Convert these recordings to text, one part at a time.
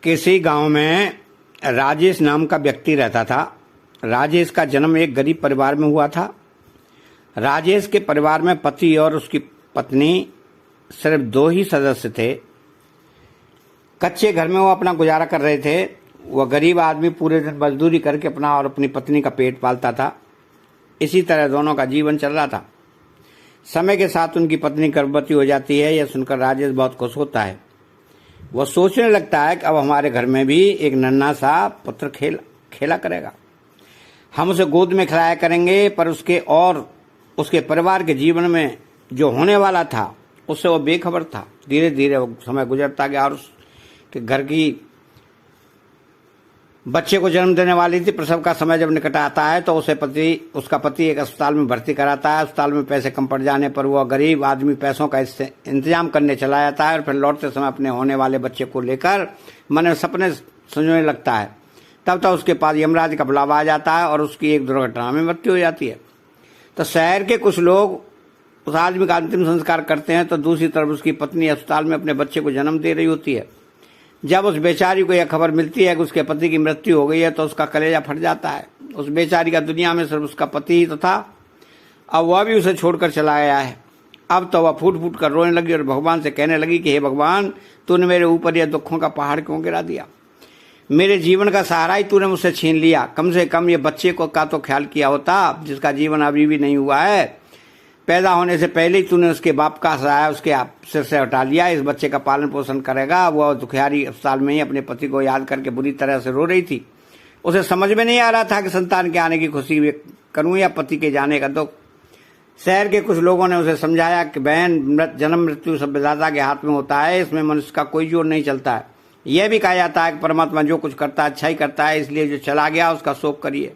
किसी गांव में राजेश नाम का व्यक्ति रहता था। राजेश का जन्म एक गरीब परिवार में हुआ था। राजेश के परिवार में पति और उसकी पत्नी सिर्फ 2 ही सदस्य थे। कच्चे घर में वो अपना गुजारा कर रहे थे। वह गरीब आदमी पूरे दिन मजदूरी करके अपना और अपनी पत्नी का पेट पालता था। इसी तरह दोनों का जीवन चल रहा था। समय के साथ उनकी पत्नी गर्भवती हो जाती है। यह सुनकर राजेश बहुत खुश होता है। वह सोचने लगता है कि अब हमारे घर में भी एक नन्हा सा पुत्र खेला करेगा। हम उसे गोद में खिलाया करेंगे। पर उसके और उसके परिवार के जीवन में जो होने वाला था उससे वो बेखबर था। धीरे धीरे वो समय गुजरता गया और उसके घर की बच्चे को जन्म देने वाली थी। प्रसव का समय जब निकट आता है तो उसका पति एक अस्पताल में भर्ती कराता है। अस्पताल में पैसे कम पड़ जाने पर वह गरीब आदमी पैसों का इंतजाम करने चला जाता है और फिर लौटते समय अपने होने वाले बच्चे को लेकर मन में सपने संजोने लगता है। तब तक उसके पास यमराज का बुलावा आ जाता है और उसकी एक दुर्घटना में मृत्यु हो जाती है। तो शहर के कुछ लोग उस आदमी का अंतिम संस्कार करते हैं तो दूसरी तरफ उसकी पत्नी अस्पताल में अपने बच्चे को जन्म दे रही होती है। जब उस बेचारी को यह खबर मिलती है कि उसके पति की मृत्यु हो गई है तो उसका कलेजा फट जाता है। उस बेचारी का दुनिया में सिर्फ उसका पति ही तो था। अब वह भी उसे छोड़कर चला गया है। अब तो वह फूट फूट कर रोने लगी और भगवान से कहने लगी कि हे भगवान, तूने मेरे ऊपर यह दुखों का पहाड़ क्यों गिरा दिया? मेरे जीवन का सहारा ही तूने मुझसे छीन लिया। कम से कम ये बच्चे को का तो ख्याल किया होता, जिसका जीवन अभी भी नहीं हुआ है। पैदा होने से पहले ही तूने उसके बाप का सहारा उसके सिर से हटा लिया। इस बच्चे का पालन पोषण करेगा। वह दुखियारी अस्पताल में ही अपने पति को याद करके बुरी तरह से रो रही थी। उसे समझ में नहीं आ रहा था कि संतान के आने की खुशी करूं या पति के जाने का दुख। शहर के कुछ लोगों ने उसे समझाया कि बहन, जन्म मृत्यु सब विधाता के हाथ में होता है, इसमें मनुष्य का कोई जोर नहीं चलता है। यह भी कहा जाता है कि परमात्मा जो कुछ करता है अच्छा ही करता है, इसलिए जो चला गया उसका शोक करिए,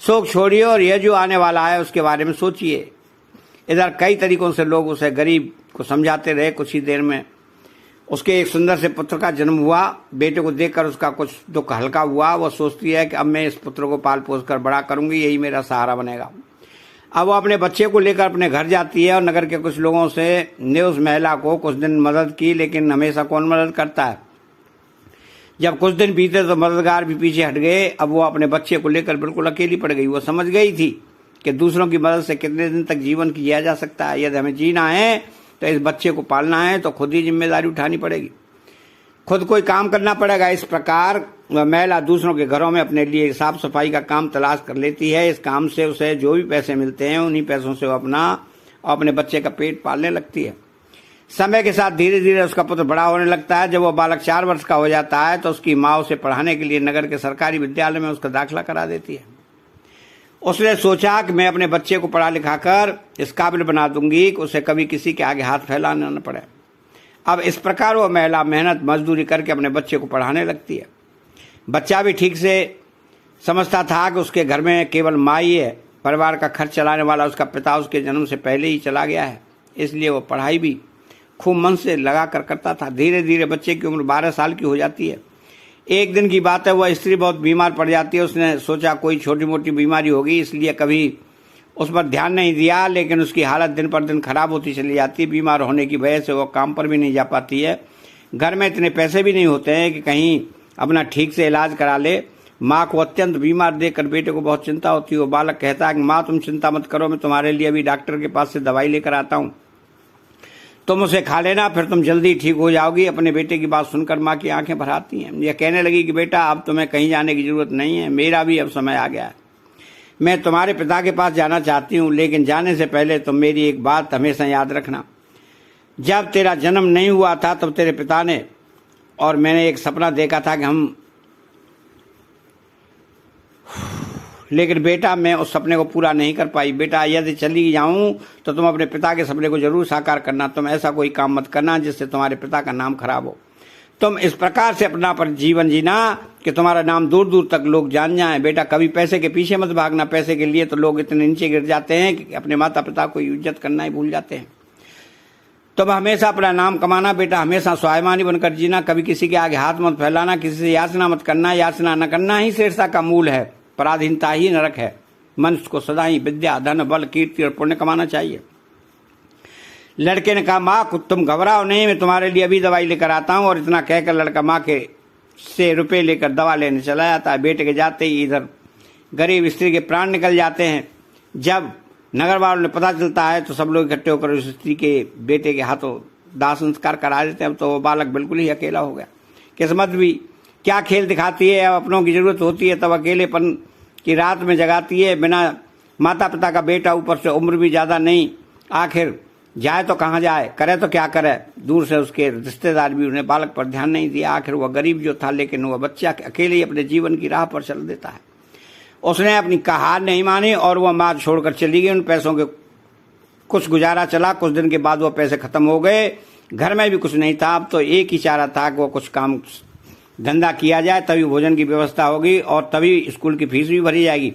शोक छोड़िए और यह जो आने वाला है उसके बारे में सोचिए। इधर कई तरीकों से लोग उसे गरीब को समझाते रहे। कुछ ही देर में उसके एक सुंदर से पुत्र का जन्म हुआ। बेटे को देखकर उसका कुछ दुख हल्का हुआ। वह सोचती है कि अब मैं इस पुत्र को पाल पोस कर बड़ा करूंगी, यही मेरा सहारा बनेगा। अब वो अपने बच्चे को लेकर अपने घर जाती है और नगर के कुछ लोगों से ने उस महिला को कुछ दिन मदद की, लेकिन हमेशा कौन मदद करता है। जब कुछ दिन बीते तो मददगार भी पीछे हट गए। अब वो अपने बच्चे को लेकर बिल्कुल अकेली पड़ गई। वो समझ गई थी कि दूसरों की मदद से कितने दिन तक जीवन जिया जा सकता है। यदि हमें जीना है तो इस बच्चे को पालना है तो खुद ही जिम्मेदारी उठानी पड़ेगी, खुद कोई काम करना पड़ेगा। इस प्रकार वह महिला दूसरों के घरों में अपने लिए साफ सफाई का काम तलाश कर लेती है। इस काम से उसे जो भी पैसे मिलते हैं उन्हीं पैसों से वो अपना और अपने बच्चे का पेट पालने लगती है। समय के साथ धीरे धीरे उसका पुत्र बड़ा होने लगता है। जब वह बालक 4 वर्ष का हो जाता है तो उसकी माँ उसे पढ़ाने के लिए नगर के सरकारी विद्यालय में उसका दाखिला करा देती है। उसने सोचा कि मैं अपने बच्चे को पढ़ा लिखा कर इस काबिल बना दूंगी कि उसे कभी किसी के आगे हाथ फैलाना न पड़े। अब इस प्रकार वो महिला मेहनत मजदूरी करके अपने बच्चे को पढ़ाने लगती है। बच्चा भी ठीक से समझता था कि उसके घर में केवल माँ ही है। परिवार का खर्च चलाने वाला उसका पिता उसके जन्म से पहले ही चला गया है, इसलिए वो पढ़ाई भी खूब मन से लगा कर करता था। धीरे धीरे बच्चे की उम्र 12 साल की हो जाती है। एक दिन की बात है, वह स्त्री बहुत बीमार पड़ जाती है। उसने सोचा कोई छोटी मोटी बीमारी होगी, इसलिए कभी उस पर ध्यान नहीं दिया, लेकिन उसकी हालत दिन पर दिन खराब होती चली जाती। बीमार होने की वजह से वो काम पर भी नहीं जा पाती है। घर में इतने पैसे भी नहीं होते हैं कि कहीं अपना ठीक से इलाज करा ले। माँ को अत्यंत बीमार देखकर बेटे को बहुत चिंता होती है। वो बालक कहता है कि माँ, तुम चिंता मत करो, मैं तुम्हारे लिए अभी डॉक्टर के पास से दवाई लेकर आता हूँ, तुम उसे खा लेना, फिर तुम जल्दी ठीक हो जाओगी। अपने बेटे की बात सुनकर माँ की आंखें भर आती हैं। यह कहने लगी कि बेटा, अब तुम्हें कहीं जाने की जरूरत नहीं है, मेरा भी अब समय आ गया है। मैं तुम्हारे पिता के पास जाना चाहती हूँ, लेकिन जाने से पहले तुम मेरी एक बात हमेशा याद रखना। जब तेरा जन्म नहीं हुआ था तब तेरे पिता ने और मैंने एक सपना देखा था कि हम, लेकिन बेटा मैं उस सपने को पूरा नहीं कर पाई। बेटा, यदि चली जाऊं तो तुम अपने पिता के सपने को जरूर साकार करना। तुम ऐसा कोई काम मत करना जिससे तुम्हारे पिता का नाम खराब हो। तुम इस प्रकार से अपना पर जीवन जीना कि तुम्हारा नाम दूर दूर तक लोग जान जाएं। बेटा, कभी पैसे के पीछे मत भागना। पैसे के लिए तो लोग इतने नीचे गिर जाते हैं कि अपने माता पिता को इज्जत करना ही भूल जाते हैं। तुम हमेशा अपना नाम कमाना। बेटा, हमेशा स्वाभिमानी बनकर जीना। कभी किसी के आगे हाथ मत फैलाना। किसी से याचना मत करना। याचना न करना ही श्रेष्ठता का मूल है। पराधीनता ही नरक है। मनुष्य को सदा ही विद्या, धन, बल, कीर्ति और पुण्य कमाना चाहिए। लड़के ने कहा, माँ तुम घबराओ नहीं, मैं तुम्हारे लिए अभी दवाई लेकर आता हूँ। और इतना कहकर लड़का माँ के से रुपए लेकर दवा लेने चला जाता है। बेटे के जाते ही इधर गरीब स्त्री के प्राण निकल जाते हैं। जब नगर वालों ने पता चलता है तो सब लोग इकट्ठे होकर उस स्त्री के बेटे के हाथों दाह संस्कार करा देते हैं। अब तो वो बालक बिल्कुल ही अकेला हो गया। किस्मत भी क्या खेल दिखाती है। अब अपनों की जरूरत होती है तब अकेलेपन की रात में जगाती है। बिना माता पिता का बेटा, ऊपर से उम्र भी ज्यादा नहीं, आखिर जाए तो कहाँ जाए, करे तो क्या करे। दूर से उसके रिश्तेदार भी उन्हें बालक पर ध्यान नहीं दिया। आखिर वह गरीब जो था, लेकिन वह बच्चा अकेले ही अपने जीवन की राह पर चल देता है। उसने अपनी हार नहीं मानी और वह माँ छोड़कर चली गई। उन पैसों के कुछ गुजारा चला। कुछ दिन के बाद वह पैसे खत्म हो गए। घर में भी कुछ नहीं था। अब तो एक ही चारा था कि वह कुछ काम धंधा किया जाए, तभी भोजन की व्यवस्था होगी और तभी स्कूल की फीस भी भरी जाएगी।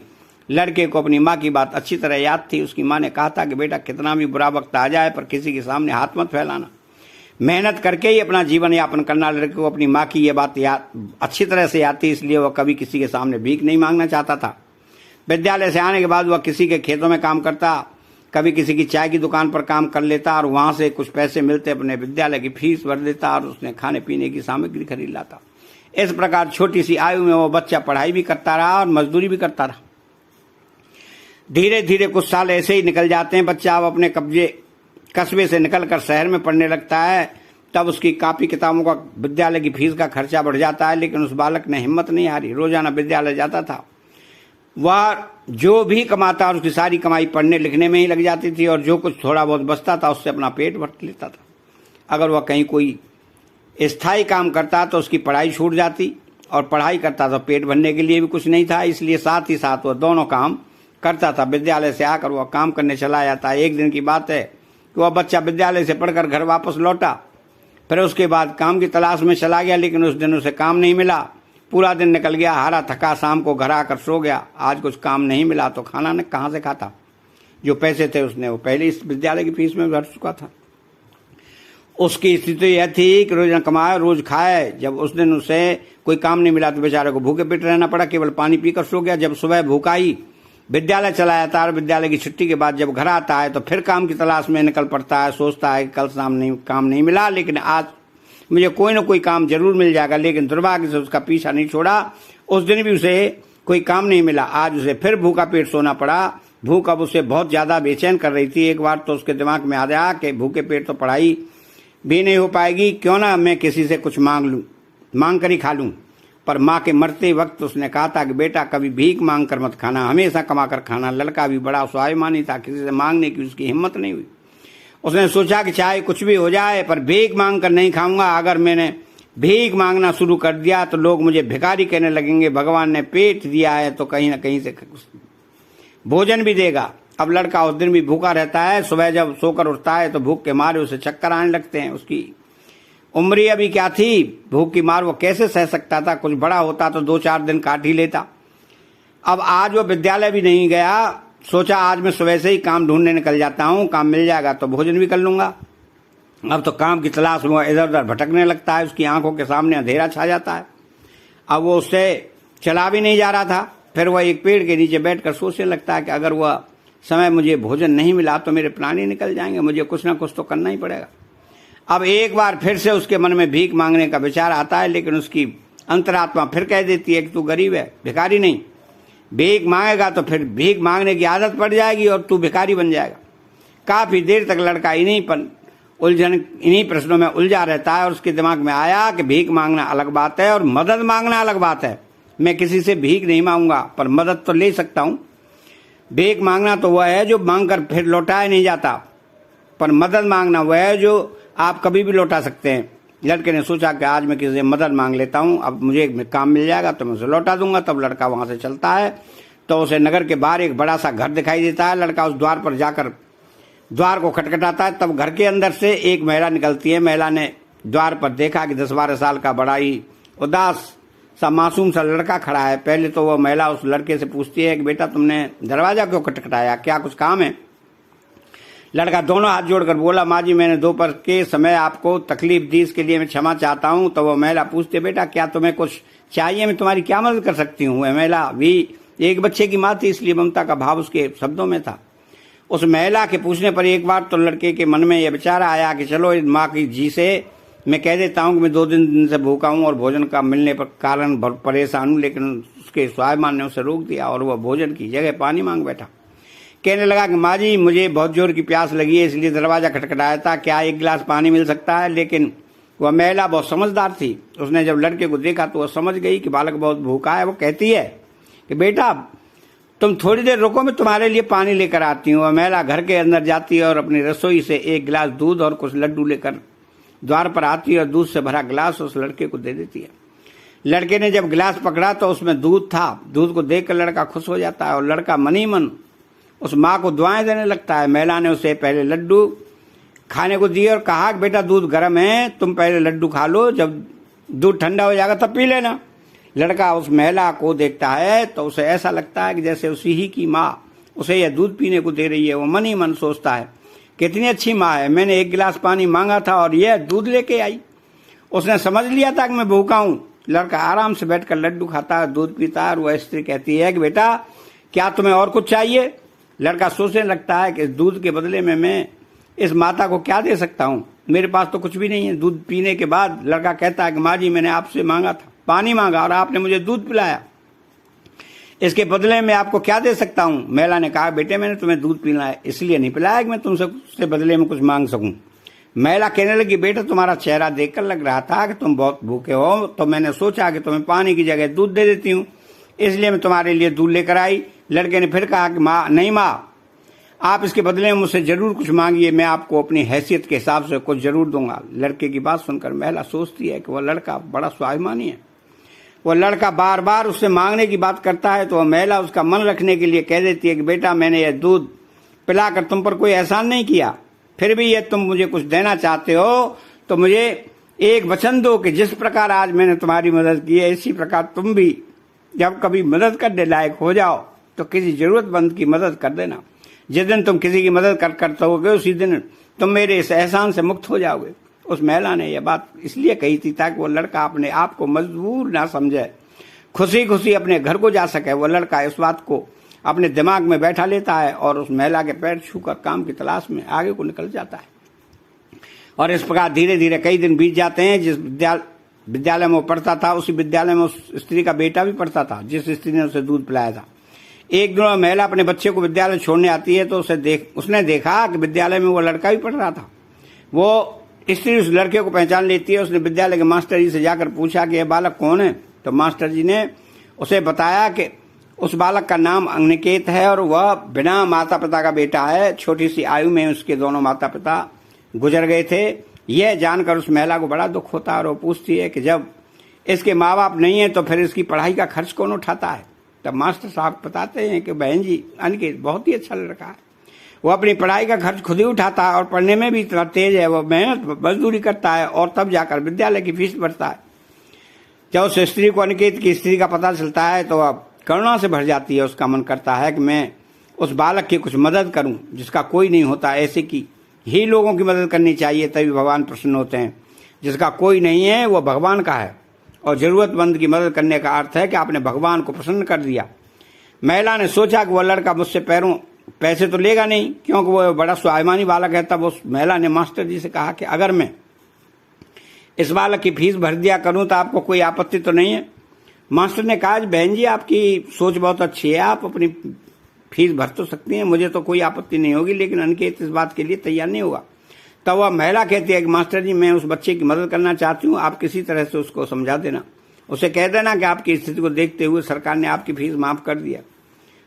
लड़के को अपनी माँ की बात अच्छी तरह याद थी। उसकी माँ ने कहा था कि बेटा, कितना भी बुरा वक्त आ जाए पर किसी के सामने हाथ मत फैलाना, मेहनत करके ही अपना जीवन यापन करना। लड़के को अपनी माँ की यह बात अच्छी तरह से याद थी, इसलिए वह कभी किसी के सामने भीख नहीं मांगना चाहता था। विद्यालय से आने के बाद वह किसी के खेतों में काम करता, कभी किसी की चाय की दुकान पर काम कर लेता और वहां से कुछ पैसे मिलते अपने विद्यालय की फीस भर देता और उसने खाने पीने की सामग्री खरीद लाता। इस प्रकार छोटी सी आयु में वो बच्चा पढ़ाई भी करता रहा और मजदूरी भी करता रहा। धीरे धीरे कुछ साल ऐसे ही निकल जाते हैं। बच्चा अब अपने कस्बे से निकलकर शहर में पढ़ने लगता है। तब उसकी कापी किताबों का, विद्यालय की फीस का खर्चा बढ़ जाता है। लेकिन उस बालक ने हिम्मत नहीं हारी। रोजाना विद्यालय जाता था। वह जो भी कमाता और उसकी सारी कमाई पढ़ने लिखने में ही लग जाती थी और जो कुछ थोड़ा बहुत बचता था उससे अपना पेट भर लेता था। अगर वह कहीं कोई स्थायी काम करता तो उसकी पढ़ाई छूट जाती और पढ़ाई करता तो पेट भरने के लिए भी कुछ नहीं था। इसलिए साथ ही साथ वह दोनों काम करता था। विद्यालय से आकर वह काम करने चला जाता। एक दिन की बात है कि वह बच्चा विद्यालय से पढ़कर घर वापस लौटा। फिर उसके बाद काम की तलाश में चला गया, लेकिन उस दिन उसे काम नहीं मिला। पूरा दिन निकल गया, हारा थका, शाम को घर आकर सो गया। आज कुछ काम नहीं मिला तो खाना ने कहाँ से खाता। जो पैसे थे उसने वो पहले इस विद्यालय की फीस में भर चुका था। उसकी स्थिति यह थी कि रोज न कमाए रोज खाए। जब उस दिन उसे कोई काम नहीं मिला तो बेचारे को भूखे पेट रहना पड़ा, केवल पानी पीकर सो गया। जब सुबह भूखा ही विद्यालय चला जाता है और विद्यालय की छुट्टी के बाद जब घर आता है तो फिर काम की तलाश में निकल पड़ता है। सोचता है कि कल शाम काम नहीं मिला, लेकिन आज मुझे कोई न कोई काम जरूर मिल जाएगा। लेकिन दुर्भाग्य से उसका पीछा नहीं छोड़ा। उस दिन भी उसे कोई काम नहीं मिला। आज उसे फिर भूखा पेट सोना पड़ा। भूख अब उसे बहुत ज्यादा बेचैन कर रही थी। एक बार तो उसके दिमाग में आ गया कि भूखे पेट तो पढ़ाई भी नहीं हो पाएगी, क्यों ना मैं किसी से कुछ मांग कर ही खा लूं। पर माँ के मरते वक्त उसने कहा था कि बेटा, कभी भीख मांग कर मत खाना, हमेशा कमा कर खाना। लड़का भी बड़ा स्वाभिमानी था, किसी से मांगने की उसकी हिम्मत नहीं हुई। उसने सोचा कि चाहे कुछ भी हो जाए पर भीख मांग कर नहीं खाऊंगा। अगर मैंने भीख मांगना शुरू कर दिया तो लोग मुझे भिखारी कहने लगेंगे। भगवान ने पेट दिया है तो कहीं ना कहीं से भोजन भी देगा। अब लड़का उस दिन भी भूखा रहता है। सुबह जब सोकर उठता है तो भूख के मारे उसे चक्कर आने लगते हैं। उसकी उम्र अभी क्या थी, भूख की मार वो कैसे सह सकता था। कुछ बड़ा होता तो 2-4 दिन काट ही लेता। अब आज वो विद्यालय भी नहीं गया। सोचा आज मैं सुबह से ही काम ढूंढने निकल जाता हूँ, काम मिल जाएगा तो भोजन भी कर लूंगा। अब तो काम की तलाश में इधर उधर भटकने लगता है। उसकी आंखों के सामने अंधेरा छा जाता है। अब वो उससे चला भी नहीं जा रहा था। फिर वह एक पेड़ के नीचे बैठकर सोचने लगता है कि अगर वह समय मुझे भोजन नहीं मिला तो मेरे प्राण ही निकल जाएंगे, मुझे कुछ ना कुछ तो करना ही पड़ेगा। अब एक बार फिर से उसके मन में भीख मांगने का विचार आता है, लेकिन उसकी अंतरात्मा फिर कह देती है कि तू गरीब है, भिखारी नहीं। भीख मांगेगा तो फिर भीख मांगने की आदत पड़ जाएगी और तू भिखारी बन जाएगा। काफी देर तक लड़का इन्हीं प्रश्नों में उलझा रहता है और उसके दिमाग में आया कि भीख मांगना अलग बात है और मदद मांगना अलग बात है। मैं किसी से भीख नहीं मांगूंगा पर मदद तो ले सकता हूँ। भीख मांगना तो वह है जो मांग कर फिर लौटाया नहीं जाता, पर मदद मांगना वह है जो आप कभी भी लौटा सकते हैं। लड़के ने सोचा कि आज मैं किसी से मदद मांग लेता हूँ, अब मुझे काम मिल जाएगा तो मैं उसे लौटा दूंगा। तब लड़का वहां से चलता है तो उसे नगर के बाहर एक बड़ा सा घर दिखाई देता है। लड़का उस द्वार पर जाकर द्वार को खटखटाता है। तब घर के अंदर से एक महिला निकलती है। महिला ने द्वार पर देखा कि 10-12 साल का बड़ा ही उदास सा मासूम सा लड़का खड़ा है। पहले तो वह महिला उस लड़के से पूछती है कि बेटा, तुमने दरवाजा क्यों खटखटाया, क्या कुछ काम है? लड़का दोनों हाथ जोड़कर बोला, माँ जी, मैंने दोपहर के समय आपको तकलीफ दी, इसके लिए मैं क्षमा चाहता हूँ। तो वह महिला पूछती, बेटा क्या तुम्हें कुछ चाहिए, मैं तुम्हारी क्या मदद कर सकती हूँ? वह महिला भी एक बच्चे की माँ थी, इसलिए ममता का भाव उसके शब्दों में था। उस महिला के पूछने पर एक बार तो लड़के के मन में यह विचार आया कि चलो इस माँ की जी से मैं कह देता हूँ कि मैं 2 दिन से भूखा हूँ और भोजन का मिलने पर कारण परेशान हूँ, लेकिन उसके स्वाभिमान ने उसे रोक दिया और वह भोजन की जगह पानी मांग बैठा। कहने लगा कि माँ जी, मुझे बहुत जोर की प्यास लगी है, इसलिए दरवाजा खटखटाया था, क्या 1 गिलास पानी मिल सकता है? लेकिन वह महिला बहुत समझदार थी। उसने जब लड़के को देखा तो वह समझ गई कि बालक बहुत भूखा है। वो कहती है कि बेटा तुम थोड़ी देर रुको, मैं तुम्हारे लिए पानी लेकर आती हूँ। वह महिला घर के अंदर जाती है और अपनी रसोई से 1 गिलास दूध और कुछ लड्डू लेकर द्वार पर आती है और दूध से भरा गिलास उस लड़के को दे देती है। लड़के ने जब गिलास पकड़ा तो उसमें दूध था। दूध को देखकर लड़का खुश हो जाता है और लड़का मन ही मन उस माँ को दुआएं देने लगता है। महिला ने उसे पहले लड्डू खाने को दिए और कहा कि बेटा दूध गर्म है, तुम पहले लड्डू खा लो, जब दूध ठंडा हो जाएगा तब पी लेना। लड़का उस महिला को देखता है तो उसे ऐसा लगता है कि जैसे उसी ही की माँ उसे यह दूध पीने को दे रही है। वो मन ही मन सोचता है कितनी अच्छी माँ है, मैंने 1 गिलास पानी मांगा था और यह दूध लेके आई। उसने समझ लिया था कि मैं भूखा हूँ। लड़का आराम से बैठकर लड्डू खाता है, दूध पीता है और वह स्त्री कहती है कि बेटा क्या तुम्हें और कुछ चाहिए? लड़का सोचने लगता है कि इस दूध के बदले में मैं इस माता को क्या दे सकता हूँ, मेरे पास तो कुछ भी नहीं है। दूध पीने के बाद लड़का कहता है कि माँ जी, मैंने आपसे मांगा था, पानी मांगा और आपने मुझे दूध पिलाया, इसके बदले में आपको क्या दे सकता हूँ? महिला ने कहा बेटे, मैंने तुम्हें दूध पीना है इसलिए नहीं पिलाया कि मैं तुमसे उसके बदले में कुछ मांग सकूं। महिला कहने लगी बेटा तुम्हारा चेहरा देखकर लग रहा था कि तुम बहुत भूखे हो, तो मैंने सोचा कि तुम्हें पानी की जगह दूध दे देती हूँ, इसलिए मैं तुम्हारे लिए दूध लेकर आई। लड़के ने फिर कहा कि माँ नहीं माँ, आप इसके बदले में मुझसे जरूर कुछ मांगिए, मैं आपको अपनी हैसियत के हिसाब से कुछ जरूर दूंगा। लड़के की बात सुनकर महिला सोचती है कि वह लड़का बड़ा स्वाभिमानी है। वह लड़का बार बार उससे मांगने की बात करता है तो वह महिला उसका मन रखने के लिए कह देती है कि बेटा मैंने यह दूध पिलाकर तुम पर कोई एहसान नहीं किया, फिर भी यह तुम मुझे कुछ देना चाहते हो तो मुझे एक वचन दो कि जिस प्रकार आज मैंने तुम्हारी मदद की है, इसी प्रकार तुम भी जब कभी मदद करने लायक हो जाओ तो किसी जरूरतमंद की मदद कर देना। जिस दिन तुम किसी की मदद करते होगे उसी दिन तुम मेरे इस एहसान से मुक्त हो जाओगे। उस महिला ने यह बात इसलिए कही थी ताकि वो लड़का अपने आप को मजबूर ना समझे, खुशी खुशी अपने घर को जा सके। वो लड़का इस बात को अपने दिमाग में बैठा लेता है और उस महिला के पैर छूकर काम की तलाश में आगे को निकल जाता है। और इस प्रकार धीरे धीरे कई दिन बीत जाते हैं। जिस विद्यालय में वो पढ़ता था उसी विद्यालय में उस स्त्री का बेटा भी पढ़ता था जिस स्त्री ने उसे दूध पिलाया था। एक दिन महिला अपने बच्चे को विद्यालय छोड़ने आती है तो उसने देखा कि विद्यालय में वो लड़का भी पढ़ रहा था। वो स्त्री उस लड़के को पहचान लेती है। उसने विद्यालय के मास्टर जी से जाकर पूछा कि यह बालक कौन है, तो मास्टर जी ने उसे बताया कि उस बालक का नाम अनिकेत है और वह बिना माता पिता का बेटा है। छोटी सी आयु में उसके दोनों माता पिता गुजर गए थे। यह जानकर उस महिला को बड़ा दुख होता है और वो पूछती है कि जब इसके माँ बाप नहीं है तो फिर इसकी पढ़ाई का खर्च कौन उठाता है? तब मास्टर साहब बताते हैं कि बहन जी, अनिकेत बहुत ही अच्छा लड़का है, वो अपनी पढ़ाई का खर्च खुद ही उठाता है और पढ़ने में भी इतना तेज है, वो मेहनत मजदूरी करता है और तब जाकर विद्यालय की फीस भरता है। जब उस स्त्री को अनिकेत की स्त्री का पता चलता है तो वह करुणा से भर जाती है। उसका मन करता है कि मैं उस बालक की कुछ मदद करूं जिसका कोई नहीं होता। ऐसे की ही लोगों की मदद करनी चाहिए, तभी भगवान प्रसन्न होते हैं। जिसका कोई नहीं है वो भगवान का है और जरूरतमंद की मदद करने का अर्थ है कि आपने भगवान को प्रसन्न कर दिया। महिला ने सोचा कि वह लड़का मुझसे पैसे तो लेगा नहीं क्योंकि वो बड़ा स्वाभिमानी बालक है। तब उस महिला ने मास्टर जी से कहा कि अगर मैं इस बालक की फीस भर दिया करूं तो आपको कोई आपत्ति तो नहीं है? मास्टर ने कहा बहन जी, आपकी सोच बहुत अच्छी है, आप अपनी फीस भर तो सकती हैं, मुझे तो कोई आपत्ति नहीं होगी, लेकिन अनिकेत इस बात के लिए तैयार नहीं होगा। तब वह महिला कहती है कि मास्टर जी, मैं उस बच्चे की मदद करना चाहती हूँ, आप किसी तरह से उसको समझा देना, उसे कह देना कि आपकी स्थिति को देखते हुए सरकार ने आपकी फीस माफ कर दिया,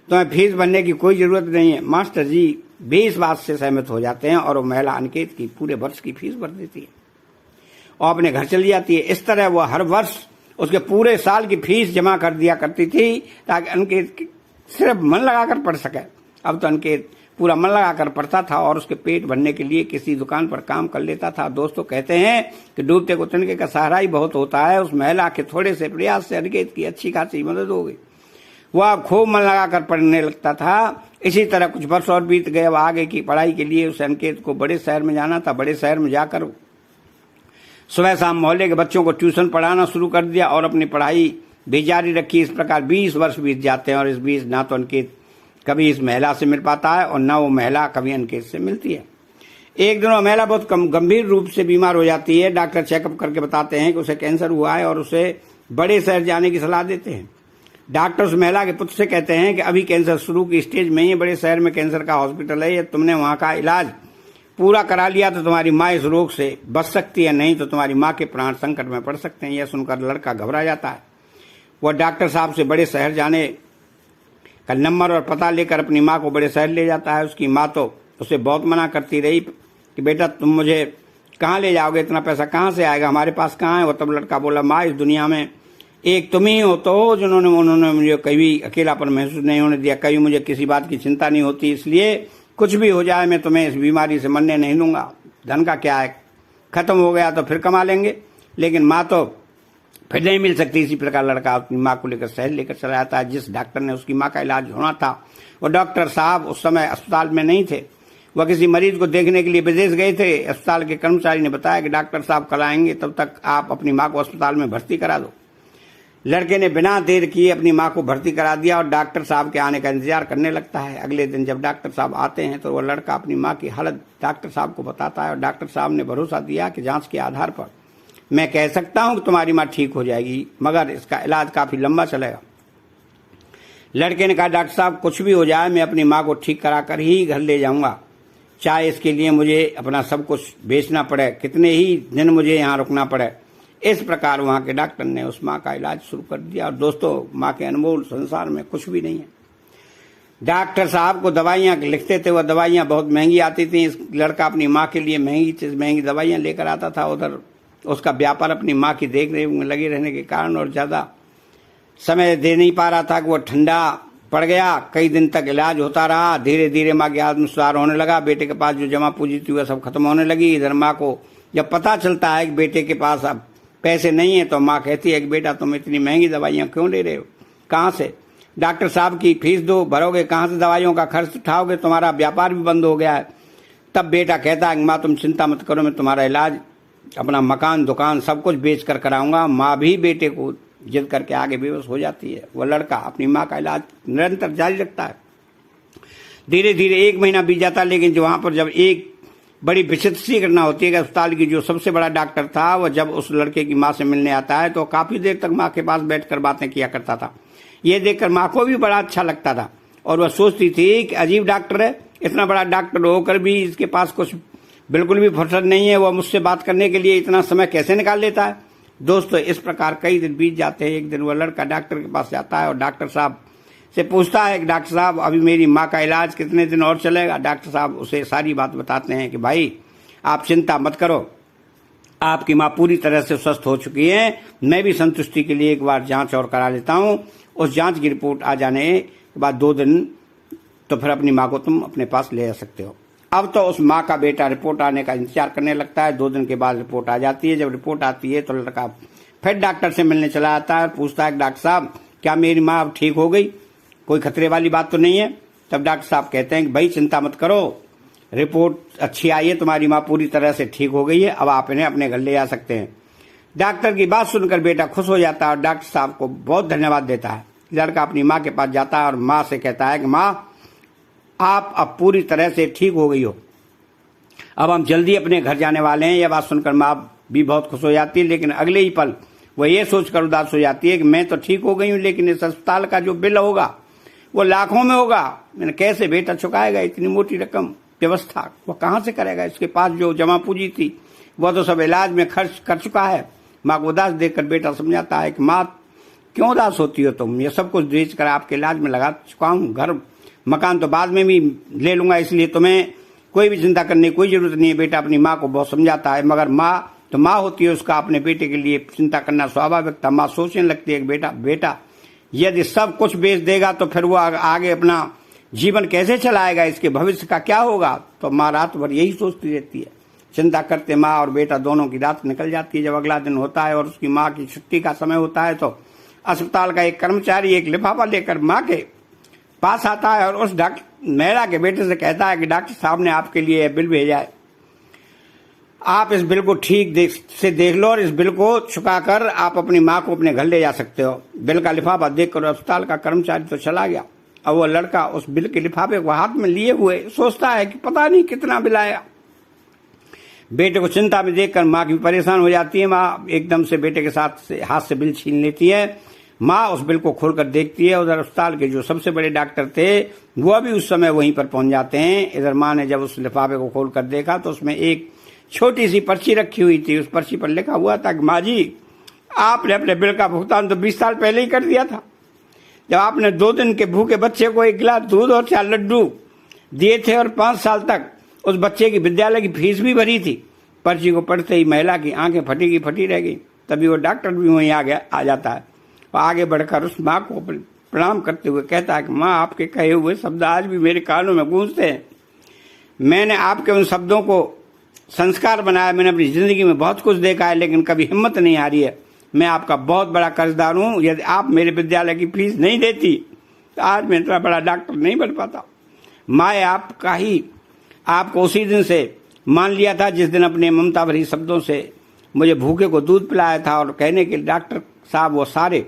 तुम्हें फीस भरने की कोई जरूरत नहीं है। मास्टर जी भी इस बात से सहमत हो जाते हैं और वो महिला अनिकेत की पूरे वर्ष की फीस भर देती है और अपने घर चली जाती है। इस तरह वह हर वर्ष उसके पूरे साल की फीस जमा कर दिया करती थी ताकि अनिकेत सिर्फ मन लगाकर पढ़ सके। अब तो अनिकेत पूरा मन लगाकर पढ़ता था और उसके पेट भरने के लिए किसी दुकान पर काम कर लेता था। दोस्तों कहते हैं कि डूबते को तिनके का सहारा ही बहुत होता है। उस महिला के थोड़े से प्रयास से अनिकेत की अच्छी खासी मदद हो गई। वह खूब मन लगाकर पढ़ने लगता था। इसी तरह कुछ वर्ष और बीत गए। वह आगे की पढ़ाई के लिए उस अनिकेत को बड़े शहर में जाना था। बड़े शहर में जाकर सुबह शाम मोहल्ले के बच्चों को ट्यूशन पढ़ाना शुरू कर दिया और अपनी पढ़ाई भी जारी रखी। इस प्रकार 20 वर्ष बीत जाते हैं और इस बीच ना तो अनिकेत कभी इस महिला से मिल पाता है और न वो महिला कभी अनिकेत से मिलती है। एक दिन वह महिला बहुत गंभीर रूप से बीमार हो जाती है। डॉक्टर चेकअप करके बताते हैं कि उसे कैंसर हुआ है और उसे बड़े शहर जाने की सलाह देते हैं। डॉक्टर उस महिला के पुत्र से कहते हैं कि अभी कैंसर शुरू की स्टेज में ही, बड़े शहर में कैंसर का हॉस्पिटल है, तुमने वहां का इलाज पूरा करा लिया तो तुम्हारी माँ इस रोग से बच सकती है, नहीं तो तुम्हारी माँ के प्राण संकट में पड़ सकते हैं। यह सुनकर लड़का घबरा जाता है। वह डॉक्टर साहब से बड़े शहर जाने का नंबर और पता लेकर अपनी माँ को बड़े शहर ले जाता है। उसकी माँ तो उसे बहुत मना करती रही कि बेटा तुम मुझे कहाँ ले जाओगे, इतना पैसा कहाँ से आएगा, हमारे पास कहाँ है। वो तब लड़का बोला, माँ इस दुनिया में एक तुम ही हो तो उन्होंने मुझे कभी अकेलापन महसूस नहीं होने दिया, कभी मुझे किसी बात की चिंता नहीं होती, इसलिए कुछ भी हो जाए मैं तुम्हें इस बीमारी से मरने नहीं दूंगा। धन का क्या है, खत्म हो गया तो फिर कमा लेंगे, लेकिन माँ तो फिर नहीं मिल सकती। इसी प्रकार लड़का अपनी माँ को लेकर शहर लेकर चला जाता है। जिस डॉक्टर ने उसकी माँ का इलाज होना था वो डॉक्टर साहब उस समय अस्पताल में नहीं थे, वह किसी मरीज को देखने के लिए विदेश गए थे। अस्पताल के कर्मचारी ने बताया कि डॉक्टर साहब कल आएंगे, तब तक आप अपनी माँ को अस्पताल में भर्ती करा दो। लड़के ने बिना देर किए अपनी माँ को भर्ती करा दिया और डॉक्टर साहब के आने का इंतजार करने लगता है। अगले दिन जब डॉक्टर साहब आते हैं तो वह लड़का अपनी माँ की हालत डॉक्टर साहब को बताता है और डॉक्टर साहब ने भरोसा दिया कि जांच के आधार पर मैं कह सकता हूं कि तुम्हारी माँ ठीक हो जाएगी, मगर इसका इलाज काफी लंबा चलेगा। लड़के ने कहा, डॉक्टर साहब कुछ भी हो जाए मैं अपनी माँ को ठीक करा कर ही घर ले जाऊंगा, चाहे इसके लिए मुझे अपना सब कुछ बेचना पड़े, कितने ही दिन मुझे यहाँ रुकना पड़े। इस प्रकार वहां के डॉक्टर ने उस माँ का इलाज शुरू कर दिया। और दोस्तों, माँ के अनमोल संसार में कुछ भी नहीं है। डॉक्टर साहब को दवाइयां लिखते थे, वह दवाइयां बहुत महंगी आती थी। इस लड़का अपनी माँ के लिए महंगी दवाइयां लेकर आता था। उधर उसका व्यापार अपनी माँ की देख रेख में लगे रहने के कारण और ज्यादा समय दे नहीं पा रहा था कि वह ठंडा पड़ गया। कई दिन तक इलाज होता रहा। धीरे धीरे माँ की आत्म सुधार होने लगा। बेटे के पास जो जमा पूंजी थी वह सब खत्म होने लगी। इधर माँ को जब पता चलता है कि बेटे के पास अब पैसे नहीं है तो माँ कहती है कि बेटा तुम इतनी महंगी दवाइयां क्यों ले रहे हो, कहाँ से डॉक्टर साहब की फीस दो भरोगे, कहाँ से दवाइयों का खर्च उठाओगे, तुम्हारा व्यापार भी बंद हो गया है। तब बेटा कहता है कि माँ तुम चिंता मत करो, मैं तुम्हारा इलाज अपना मकान दुकान सब कुछ बेच कर कराऊंगा। माँ भी बेटे को जिद करके आगे बेबस हो जाती है। वह लड़का अपनी माँ का इलाज निरंतर जारी रखता है। धीरे धीरे 1 महीना बीत जाता है, लेकिन जो वहां पर जब एक बड़ी विचित्र सी घटना होती है कि अस्पताल की जो सबसे बड़ा डॉक्टर था वह जब उस लड़के की माँ से मिलने आता है तो काफी देर तक माँ के पास बैठकर बातें किया करता था। ये देखकर माँ को भी बड़ा अच्छा लगता था और वह सोचती थी कि अजीब डॉक्टर है, इतना बड़ा डॉक्टर होकर भी इसके पास कुछ बिल्कुल भी फुर्सत नहीं है, वह मुझसे बात करने के लिए इतना समय कैसे निकाल लेता है। दोस्तों, इस प्रकार कई दिन बीत जाते हैं। एक दिन वह लड़का डॉक्टर के पास जाता है और डॉक्टर साहब से पूछता है कि डॉक्टर साहब अभी मेरी माँ का इलाज कितने दिन और चलेगा। डॉक्टर साहब उसे सारी बात बताते हैं कि भाई आप चिंता मत करो, आपकी माँ पूरी तरह से स्वस्थ हो चुकी है। मैं भी संतुष्टि के लिए एक बार जांच और करा लेता हूँ। उस जांच की रिपोर्ट आ जाने के बाद 2 दिन तो फिर अपनी माँ को तुम अपने पास ले जा सकते हो। अब तो उस माँ का बेटा रिपोर्ट आने का इंतजार करने लगता है। 2 दिन के बाद रिपोर्ट आ जाती है। जब रिपोर्ट आती है तो लड़का फिर डॉक्टर से मिलने चला आता है, पूछता है डॉक्टर साहब क्या मेरी माँ अब ठीक हो गई, कोई खतरे वाली बात तो नहीं है। तब डॉक्टर साहब कहते हैं कि भाई चिंता मत करो, रिपोर्ट अच्छी आई है, तुम्हारी माँ पूरी तरह से ठीक हो गई है, अब आप इन्हें अपने घर ले जा सकते हैं। डॉक्टर की बात सुनकर बेटा खुश हो जाता है और डॉक्टर साहब को बहुत धन्यवाद देता है। लड़का अपनी माँ के पास जाता है और माँ से कहता है कि माँ आप अब पूरी तरह से ठीक हो गई हो, अब हम जल्दी अपने घर जाने वाले हैं। यह बात सुनकर माँ भी बहुत खुश हो जाती है, लेकिन अगले ही पल वह ये सोचकर उदास हो जाती है कि मैं तो ठीक हो गई हूँ, लेकिन इस अस्पताल का जो बिल होगा वो लाखों में होगा। मैंने कैसे बेटा चुकाएगा इतनी मोटी रकम, व्यवस्था वो कहाँ से करेगा। इसके पास जो जमा पूंजी थी वह तो सब इलाज में खर्च कर चुका है। माँ को उदास देखकर बेटा समझाता है कि माँ क्यों उदास होती हो तुम, ये सब कुछ बेच कर आपके इलाज में लगा चुका हूँ, घर मकान तो बाद में भी ले लूंगा, इसलिए तुम्हें कोई भी चिंता करने की कोई जरूरत नहीं है। बेटा अपनी माँ को बहुत समझाता है, मगर माँ तो माँ होती है, उसका अपने बेटे के लिए चिंता करना स्वाभाविक था। माँ सोचने लगती है कि बेटा यदि सब कुछ बेच देगा तो फिर वो आगे अपना जीवन कैसे चलाएगा, इसके भविष्य का क्या होगा। तो माँ रात भर यही सोचती रहती है। चिंता करते माँ और बेटा दोनों की रात निकल जाती है। जब अगला दिन होता है और उसकी माँ की छुट्टी का समय होता है तो अस्पताल का एक कर्मचारी एक लिफाफा लेकर माँ के पास आता है और उस महिला के बेटे से कहता है कि डॉक्टर साहब ने आपके लिए बिल भेजा है, आप इस बिल को ठीक से देख लो और इस बिल को चुकाकर आप अपनी माँ को अपने घर ले जा सकते हो। बिल का लिफाफा देखकर अस्पताल का कर्मचारी तो चला गया। अब वो लड़का उस बिल के लिफाफे को हाथ में लिए हुए सोचता है कि पता नहीं कितना बिल आया। बेटे को चिंता में देखकर माँ भी परेशान हो जाती है। माँ एकदम से बेटे के हाथ से बिल छीन लेती है। माँ उस बिल को खोलकर देखती है। उधर अस्पताल के जो सबसे बड़े डॉक्टर थे वह भी उस समय वहीं पर पहुंच जाते हैं। इधर माँ ने जब उस लिफाफे को खोलकर देखा तो उसमें एक छोटी सी पर्ची रखी हुई थी। उस पर्ची पर लिखा हुआ था कि माँ जी, आपने अपने बिल का भुगतान तो 20 साल पहले ही कर दिया था, जब आपने 2 दिन के भूखे बच्चे को 1 गिलास दूध और 4 लड्डू दिए थे और 5 साल तक उस बच्चे की विद्यालय की फीस भी भरी थी। पर्ची को पढ़ते ही महिला की आंखें फटी रह गई। तभी वो डॉक्टर भी वहीं आ जाता है और आगे बढ़कर उस माँ को प्रणाम करते हुए कहता है कि माँ, आपके कहे हुए शब्द आज भी मेरे कानों में गूंजते हैं। मैंने आपके उन शब्दों को संस्कार बनाया। मैंने अपनी जिंदगी में बहुत कुछ देखा है, लेकिन कभी हिम्मत नहीं आ रही है। मैं आपका बहुत बड़ा कर्जदार हूँ। यदि आप मेरे विद्यालय की फीस नहीं देती तो आज मैं इतना बड़ा डॉक्टर नहीं बन पाता। माँ आपको उसी दिन से मान लिया था जिस दिन अपने ममता भरी शब्दों से मुझे भूखे को दूध पिलाया था और कहने के डॉक्टर साहब वो सारे